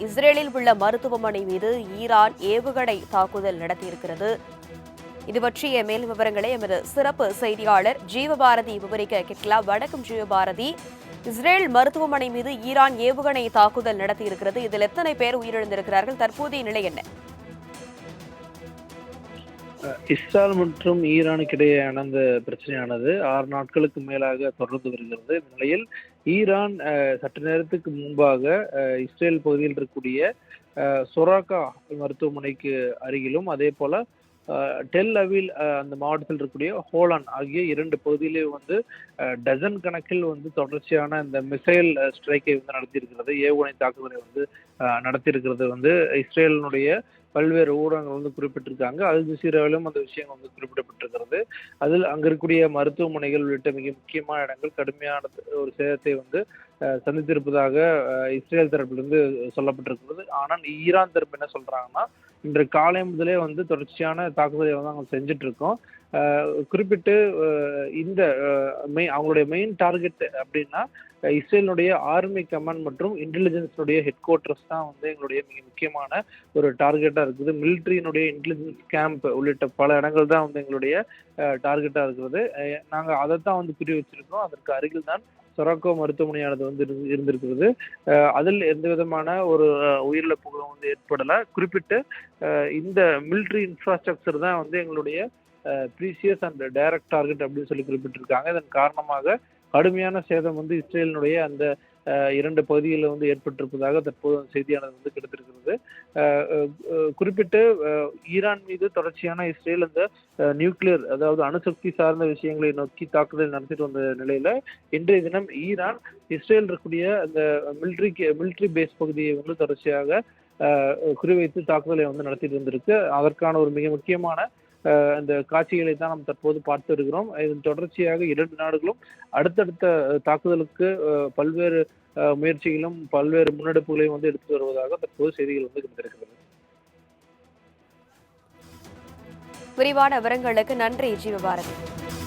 இஸ்ரேலில் உள்ள மருத்துவமனை மீது ஈரான் ஏவுகணை தாக்குதல் நடத்தியிருக்கிறது. இது பற்றிய மேலும் விவரங்களை எமது சிறப்பு செய்தியாளர் ஜீவபாரதி விவரிக்க கேட்கலாம். வணக்கம் ஜீவபாரதி. இஸ்ரேல் மருத்துவமனை மீது ஈரான் ஏவுகணை தாக்குதல் நடத்தியிருக்கிறது. இதில் எத்தனை பேர் உயிரிழந்திருக்கிறார்கள்? தற்போதைய நிலை என்ன? இஸ்ரேல் மற்றும் ஈரானுக்கு இடையேயான அந்த பிரச்சனையானது 6 நாட்களுக்கு மேலாக தொடர்ந்து வருகிறது. இந்த நிலையில் ஈரான் சற்று நேரத்துக்கு முன்பாக இஸ்ரேல் பகுதியில் இருக்கக்கூடிய சொராக்கா மருத்துவமனைக்கு அருகிலும் அதே போல டெல் அவில் அந்த மாவட்டத்தில் இருக்கக்கூடிய ஹோலான் ஆகிய 2 பகுதியிலே டசன் கணக்கில் தொடர்ச்சியான இந்த மிசைல் ஸ்ட்ரைக்கை நடத்தியிருக்கிறது. ஏவுகணை தாக்குதலை நடத்தியிருக்கிறது இஸ்ரேலினுடைய பல்வேறு ஊடகங்கள் குறிப்பிட்டிருக்காங்க. அல் ஜசீராவிலும் அந்த விஷயம் குறிப்பிடப்பட்டிருக்கிறது. அதில் அங்க இருக்கக்கூடிய மருத்துவமனைகள் உள்ளிட்ட மிக முக்கியமான இடங்கள் கடுமையான ஒரு சேதத்தை சந்தித்திருப்பதாக இஸ்ரேல் தரப்பிலிருந்து சொல்லப்பட்டிருக்கிறது. ஆனால் ஈரான் தரப்பு என்ன சொல்றாங்கன்னா, இன்று காலை முதலே தொடர்ச்சியான தாக்குதலை அவங்க செஞ்சுட்டு இருக்கோம். குறிப்பிட்டு இந்த அவங்களுடைய மெயின் டார்கெட் அப்படின்னா இஸ்ரேலுடைய ஆர்மி கமாண்ட் மற்றும் இன்டெலிஜென்ஸுடைய ஹெட் குவார்டர்ஸ் தான் எங்களுடைய மிக முக்கியமான ஒரு டார்கெட்டா இருக்குது. மிலிட்ரியினுடைய இன்டெலிஜென்ஸ் கேம்ப் உள்ளிட்ட பல இடங்கள் தான் எங்களுடைய டார்கெட்டா இருக்கிறது. நாங்க அதைத்தான் குறி வச்சிருக்கோம். அதற்கு அருகில் தான் சொராக்கோ மருத்துவமனையானது இருந்திருக்கிறது. அதில் எந்த விதமான ஒரு உயிரிழப்புகளும் ஏற்படல. குறிப்பிட்டு இந்த மிலிட்ரி இன்ஃப்ராஸ்ட்ரக்சர் தான் எங்களுடைய ப்ரீசியஸ் அண்ட் டைரக்ட் டார்கெட் அப்படின்னு சொல்லி குறிப்பிட்டிருக்காங்க. இதன் காரணமாக கடுமையான சேதம் இஸ்ரேலினுடைய அந்த 2 பகுதிகளில் ஏற்பட்டிருப்பதாக தற்போது செய்தியானது கிடைத்திருக்கிறது. குறிப்பிட்டு ஈரான் மீது தொடர்ச்சியான இஸ்ரேல் அந்த நியூக்ளியர் அதாவது அணுசக்தி சார்ந்த விஷயங்களை நோக்கி தாக்குதல் நடத்திட்டு வந்த நிலையில இன்றைய தினம் ஈரான் இஸ்ரேல் இருக்கக்கூடிய அந்த மிலிட்ரி பேஸ் பகுதியை தொடர்ச்சியாக குறிவைத்து தாக்குதலை நடத்திட்டு வந்திருக்கு. அதற்கான ஒரு மிக முக்கியமான அந்த காட்சிகளை தான் நாம் தற்போது பார்த்து வருகிறோம். இதன் தொடர்ச்சியாக 2 நாடுகளும் அடுத்தடுத்த தாக்குதலுக்கு பல்வேறு முயற்சிகளும் பல்வேறு முன்னெடுப்புகளையும் எடுத்து வருவதாக தற்போது செய்திகள் கிடைத்திருக்கிறது. விரிவான விவரங்களுக்கு நன்றி ஜீவபாரதி.